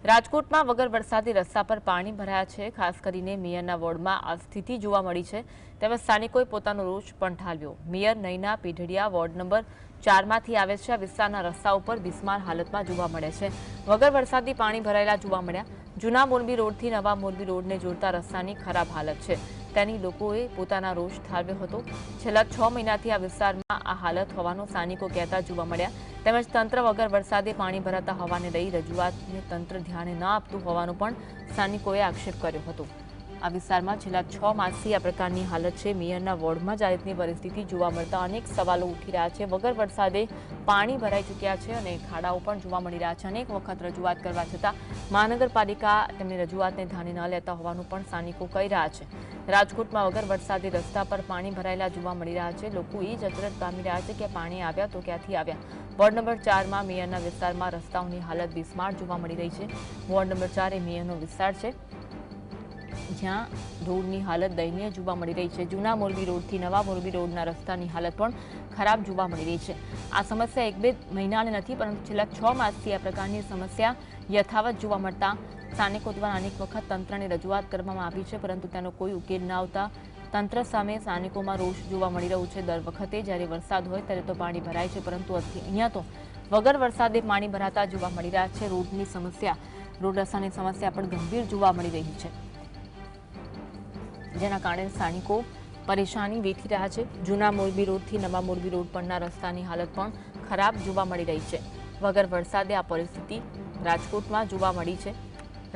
રાજકોટમાં વગર વરસાદી રસ્તા પર પાણી ભરાયા છે। ખાસ કરીને મેયરના વોર્ડમાં આ સ્થિતિ જોવા મળી છે। તેમજ સ્થાનિકોએ પોતાનો રોષ પણ ઠાલવ્યો। મેયર નયના પીઢડિયા વોર્ડ નંબર 4માંથી આવે છે। આ વિસ્તારના રસ્તા ઉપર બિસ્માર હાલતમાં જોવા મળે છે। વગર વરસાદી પાણી ભરાયેલા જોવા મળ્યા। જૂના મોરબી રોડથી નવા મોરબી રોડને જોડતા રસ્તાની ખરાબ હાલત છે। તેની લોકોએ પોતાના રોષ ઠાલવ્યો હતો। છેલ્લા 6 મહિનાથી આ વિસ્તારમાં આ હાલત હોવાનું સ્થાનિકો કહેતા જોવા મળ્યા। તેમજ તંત્ર વગર વરસાદે પાણી ભરાતા હોવાને લઈ રજૂઆતને તંત્ર ધ્યાને ન આપતું હોવાનું પણ સ્થાનિકોએ આક્ષેપ કર્યો હતો। આ વિસ્તારમાં છેલ્લા 6 માસથી આ પ્રકારની હાલત છે। મેયરના વોર્ડમાં જ આ રીતની પરિસ્થિતિ જોવા મળતા અનેક સવાલો ઉઠી રહ્યા છે। વગર વરસાદે પાણી ભરાઈ ચૂક્યા છે અને ખાડાઓ પણ જોવા મળી રહ્યા છે। અનેક વખત રજૂઆત કરવા છતાં મહાનગરપાલિકા તેમની રજૂઆતને ધ્યાને ન લેતા હોવાનું પણ સ્થાનિકો કહી રહ્યા છે। રાજકોટમાં વગર વરસાદે રસ્તા પર પાણી ભરાયેલા જોવા મળી રહ્યા છે। લોકો એ જ અચરજ પામી રહ્યા છે કે પાણી આવ્યા તો ક્યાંથી આવ્યા। વોર્ડ નંબર 4માં મેયરના વિસ્તારમાં રસ્તાઓની હાલત બિસ્માર જોવા મળી રહી છે। વોર્ડ નંબર 4 એ મેયરનો વિસ્તાર છે, જ્યાં રોડની હાલત દયનીય જોવા મળી રહી છે। જૂના મોરબી રોડથી નવા મોરબી રોડના રસ્તાની હાલત પણ ખરાબ જોવા મળી રહી છે। આ સમસ્યા 1-2 મહિનાની નથી, પરંતુ છેલ્લા 6 માસથી આ પ્રકારની સમસ્યા યથાવત જોવા મળતા સ્થાનિકો દ્વારા અનેક વખત તંત્રને રજૂઆત કરવામાં આવી છે, પરંતુ તેનો કોઈ ઉકેલ ન આવતા તંત્ર સામે સ્થાનિકોમાં રોષ જોવા મળી રહ્યું છે। દર વખતે જ્યારે વરસાદ હોય ત્યારે તો પાણી ભરાય છે, પરંતુ અહીંયા તો વગર વરસાદે પાણી ભરાતા જોવા મળી રહ્યા છે। રોડની સમસ્યા, રોડ રસ્તાની સમસ્યા પણ ગંભીર જોવા મળી રહી છે, જેના કારણે સ્થાનિકો પરેશાની વેઠી રહ્યા છે। જૂના મોરબી રોડથી નવા મોરબી રોડ પરના રસ્તાની હાલત પણ ખરાબ જોવા મળી રહી છે। વગર વરસાદે આ પરિસ્થિતિ રાજકોટમાં જોવા મળી છે।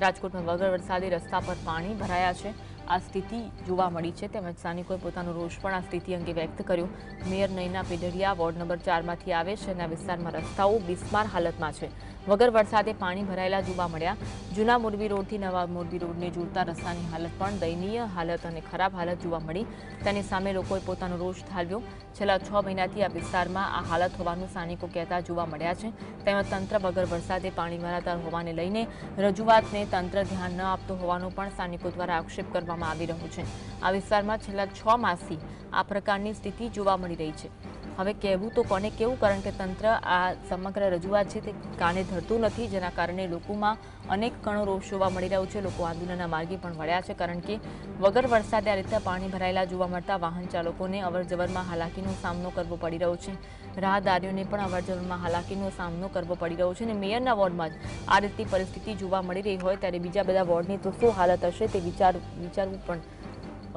રાજકોટમાં વગર વરસાદે રસ્તા પર પાણી ભરાયા છે, આ સ્થિતિ જોવા મળી છે। તેમજ સ્થાનિકોએ પોતાનો રોષ પણ આ સ્થિતિ અંગે વ્યક્ત કર્યો। મેયર નયના પીઢડિયા વોર્ડ નંબર 4માંથી આવે છે અને આ વિસ્તારમાં રસ્તાઓ બિસ્માર હાલતમાં છે। વગર વરસાદે પાણી ભરાયેલા જોવા મળ્યા। જૂના મોરબી રોડથી નવા મોરબી રોડને જોડતા રસ્તાની હાલત પણ દયનીય હાલત અને ખરાબ હાલત જોવા મળી। તેની સામે લોકોએ પોતાનો રોષ ઠાલવ્યો। છેલ્લા 6 મહિનાથી આ વિસ્તારમાં આ હાલત હોવાનું સ્થાનિકો કહેતા જોવા મળ્યા છે। તેમજ તંત્ર વગર વરસાદે પાણી ભરાતા હોવાને લઈને રજૂઆતને તંત્ર ધ્યાન ન આપતું હોવાનું પણ સ્થાનિકો દ્વારા આક્ષેપ કરવામાં આવી રહ્યો છે। આ વિસ્તારમાં છેલ્લા 6 માસથી આ પ્રકારની સ્થિતિ જોવા મળી રહી છે। હવે કહેવું તો કોને કેવું, કારણ કે તંત્ર આ સમગ્ર રજૂઆત છે તે કાને ધરતું નથી, જેના કારણે લોકોમાં અનેક કણો રોષ જોવા મળી રહ્યો છે। લોકો આંદોલનના માર્ગે પણ વળ્યા છે, કારણ કે વગર વરસાદે આ રીતે પાણી ભરાયેલા જોવા મળતા વાહન ચાલકોને અવરજવરમાં હાલાકીનો સામનો કરવો પડી રહ્યો છે। રાહદારીઓને પણ અવરજવરમાં હાલાકીનો સામનો કરવો પડી રહ્યો છે અને મેયરના વોર્ડમાં જ આ રીતની પરિસ્થિતિ જોવા મળી રહી હોય ત્યારે બીજા બધા વોર્ડની તો શું હાલત હશે તે વિચારવું પણ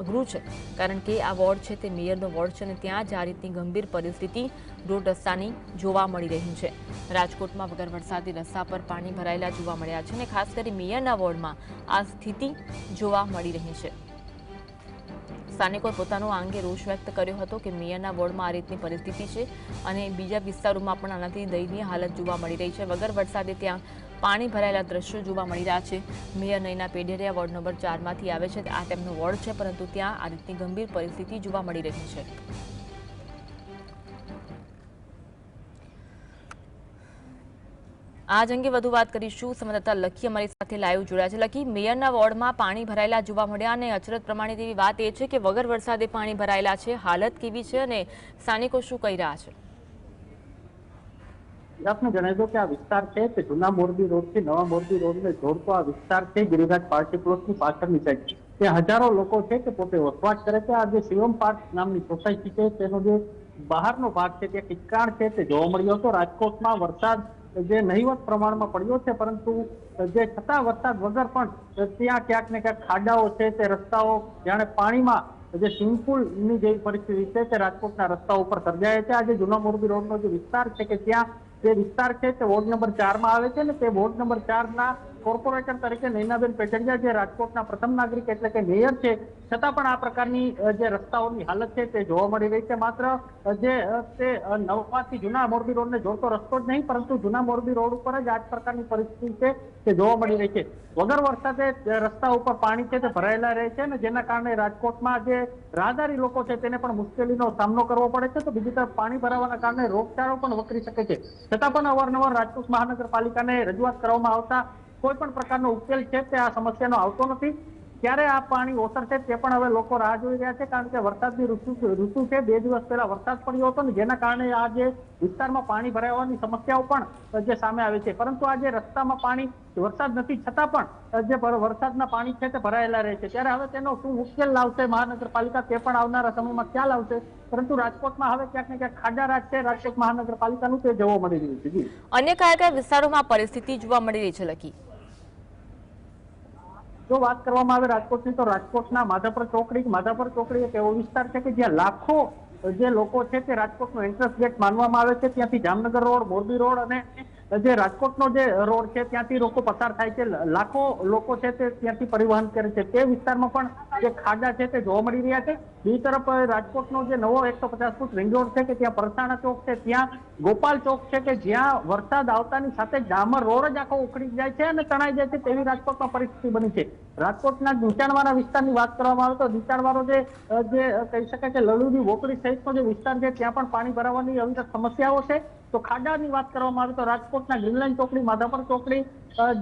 અઘરું છે, કારણ કે આ વોર્ડ છે તે મેયરનો વોર્ડ છે અને ત્યાં જ આ રીતની ગંભીર પરિસ્થિતિ રોડ રસ્તાની જોવા મળી રહી છે। રાજકોટમાં વગર વરસાદી રસ્તા પર પાણી ભરાયેલા જોવા મળ્યા છે અને ખાસ કરી મેયરના વોર્ડમાં આ સ્થિતિ જોવા મળી રહી છે। સ્થાનિકોએ પોતાનો આ અંગે રોષ વ્યક્ત કર્યો હતો કે મેયરના વોર્ડમાં આ રીતની પરિસ્થિતિ છે અને બીજા વિસ્તારોમાં પણ આનાથી દયનીય હાલત જોવા મળી રહી છે। વગર વરસાદે ત્યાં પાણી ભરાયેલા દ્રશ્યો જોવા મળી રહ્યા છે। મેયર નયના પીઢડિયા વોર્ડ નંબર 4માંથી આવે છે, આ તેમનો વોર્ડ છે, પરંતુ ત્યાં આ રીતની ગંભીર પરિસ્થિતિ જોવા મળી રહી છે। આજ અંગે વધુ વાત કરીશું। સંવાદદાતા લકી અમારી સાથે લાઈવ જોડાયા છે। લકી, મેયરના વોર્ડમાં પાણી ભરાયેલા જોવા મળ્યા અને અચરજ પ્રમાણે તેવી વાત એ છે કે વગર વરસાદે પાણી ભરાયેલા છે, હાલત કેવી છે અને સ્થાનિકો શું કહી રહ્યા છે? આપને જણાવી દો કે આ વિસ્તાર છે તે જૂના મોરબી રોડથી નવા મોરબી રોડને જોડતો આ વિસ્તાર છે। ગિરિરાજ પાર્ટી પ્લોટની પાછળની સાઈડ ત્યાં હજારો લોકો છે કે પોતે વસવાટ કરે છે। આ જે શિવમ પાર્ક નામની સોસાયટી છે તેનો જે બહારનો ભાગ છે ત્યાં કિચકાણ છે તે જોવા મળ્યો હતો। રાજકોટમાં વરસાદ જે નહિવત પ્રમાણમાં પડ્યો છે, પરંતુ જે છતાં વરસાદ વગર પણ ત્યાં ક્યાંક ને ક્યાંક ખાડાઓ છે તે રસ્તાઓ જાણે પાણીમાં જે સ્વિમિંગ પુલની જેવી પરિસ્થિતિ છે તે રાજકોટના રસ્તાઓ ઉપર સર્જાય છે। આજે જૂના મોરબી રોડનો જે વિસ્તાર છે કે ત્યાં જે વિસ્તાર છે તે વોર્ડ નંબર 4માં આવે છે ને તે વોર્ડ નંબર 4ના કોર્પોરેટર તરીકે નયનાબેન પીઢડિયા જે રાજકોટના પ્રથમ નાગરિક એટલે કે મેયર છે, છતાં પણ આ પ્રકારની જે રસ્તાઓની હાલત છે તે જોવા મળી રહી છે। માત્ર જે તે નવાથી જૂના મોરબી રોડને જોડતો રસ્તો જ નહીં, પરંતુ જૂના મોરબી રોડ ઉપર જ આ જ પ્રકારની પરિસ્થિતિ છે તે જોવા મળી રહી છે। વગર વરસાદે રસ્તા ઉપર પાણી છે તે ભરાયેલા રહે છે અને જેના કારણે રાજકોટમાં જે રાહદારી લોકો છે તેને પણ મુશ્કેલીનો સામનો કરવો પડે છે। તો બીજી તરફ પાણી ભરાવાના કારણે રોગચાળો પણ વકરી શકે છે, છતાં પણ અવારનવાર રાજકોટ મહાનગરપાલિકાને રજૂઆત કરવામાં આવતા કોઈ પણ પ્રકારનો ઉકેલ છે તે આ સમસ્યાનો આવતો નથી। ક્યારે આ પાણી ઓસરશે તે પણ હવે લોકો રાહ જોઈ રહ્યા છે, કારણ કે વરસાદની ઋતુ છે. 2 દિવસ પહેલા વરસાદ પડ્યો હતો ને જેના કારણે આ જે વિસ્તારમાં પાણી ભરાવાની સમસ્યાઓ પણ જે સામે આવી છે. પરંતુ આ જે રસ્તામાં પાણી વરસાદ નથી છતાં પણ જે વરસાદના પાણી છે તે ભરાયેલા રહે છે, ત્યારે હવે તેનો શું ઉકેલ લાવશે મહાનગરપાલિકા તે પણ આવનારા સમયમાં ખ્યાલ આવશે. પરંતુ રાજકોટમાં હવે ક્યાંક ને ક્યાંક ખાડા રાજ છે રાજકોટ મહાનગરપાલિકાનું, તે જોવા મળી રહ્યું છે. જી, અન્ય કયા કયા વિસ્તારોમાં આ પરિસ્થિતિ જોવા મળી રહી છે લકી? જો વાત કરવામાં આવે રાજકોટની, તો રાજકોટના માધાપર ચોકડી એક એવો વિસ્તાર છે કે જ્યાં લાખો જે લોકો છે તે રાજકોટનો એન્ટ્રન્સ ગેટ માનવામાં આવે છે. ત્યાંથી જામનગર રોડ, મોરબી રોડ અને જે રાજકોટનો જે રોડ છે ત્યાંથી લોકો પસાર થાય છે. લાખો લોકો છે તે ત્યાંથી પરિવહન કરે છે. તે વિસ્તારમાં પણ જે ખાડા છે તે જોવા મળી રહ્યા છે. બીજી તરફ રાજકોટનો જે નવો 150 ફૂટ રિંગ રોડ છે કે ત્યાં પરસાણા ચોક છે, ત્યાં ગોપાલ ચોક છે કે જ્યાં વરસાદ આવતાની સાથે ડામર રોડ જ આખો ઉખડી જાય છે અને તણાઈ જાય છે, તેવી રાજકોટમાં પરિસ્થિતિ બની છે. રાજકોટના નીચાણવાળા વિસ્તારની વાત કરવામાં આવે તો નીચાણવાળો જે કહી શકાય કે લલુડી, વોકડી સહિતનો જે વિસ્તાર છે ત્યાં પણ પાણી ભરાવાની અવિરત સમસ્યાઓ છે. તો ખાડાની વાત કરવામાં આવે તો રાજકોટના ગ્રીનલાઇન ચોકડી, માધાપર ચોકડી,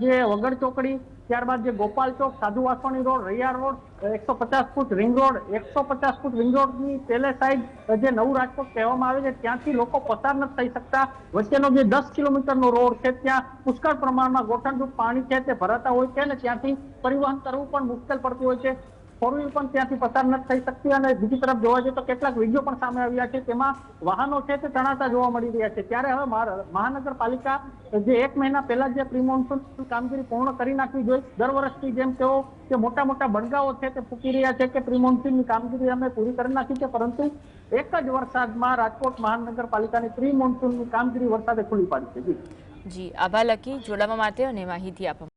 જે વગડ ચોકડી, ત્યારબાદ જે ગોપાલ ચોક, સાધુ Vaswani road, Raiya road, 150 foot ring road, 150 foot ring રોડની પેલે સાઈડ જે નવું રાજકોટ કહેવામાં આવે છે ત્યાંથી લોકો પસાર નથી થઈ શકતા. વચ્ચેનો જે 10 કિલોમીટરનો રોડ છે ત્યાં પુષ્કળ પ્રમાણમાં ગોઠણરૂપ પાણી છે તે ભરાતા હોય છે અને ત્યાંથી પરિવહન કરવું પણ મુશ્કેલ પડતું હોય છે. ફોર વ્હીલ પણ ત્યાંથી પસાર નથી થઈ શકતી. અને બીજી તરફ જોવા જઈએ તો કેટલાક વિડીયો પણ સામે આવ્યા છે, તેમાં વાહનો છે તે તણાતા જોવા મળી રહ્યા છે. ત્યારે હવે મહાનગરપાલિકા જે 1 મહિના પહેલા જે પ્રી મોન્સૂન કામગીરી પૂર્ણ કરી નાખવી જોઈએ, દર વર્ષની જેમ તેઓ જે મોટા મોટા બણગાઓ છે તે ફૂંકી રહ્યા છે કે પ્રી મોન્સૂનની કામગીરી અમે પૂરી કરી નાખી છે, પરંતુ એક જ વરસાદમાં રાજકોટ મહાનગરપાલિકાની પ્રી મોન્સૂનની કામગીરી વરસાદે ખુલ્લી પાડી છે. જી, આભાર લકી જોડાવા માટે અને માહિતી આપવા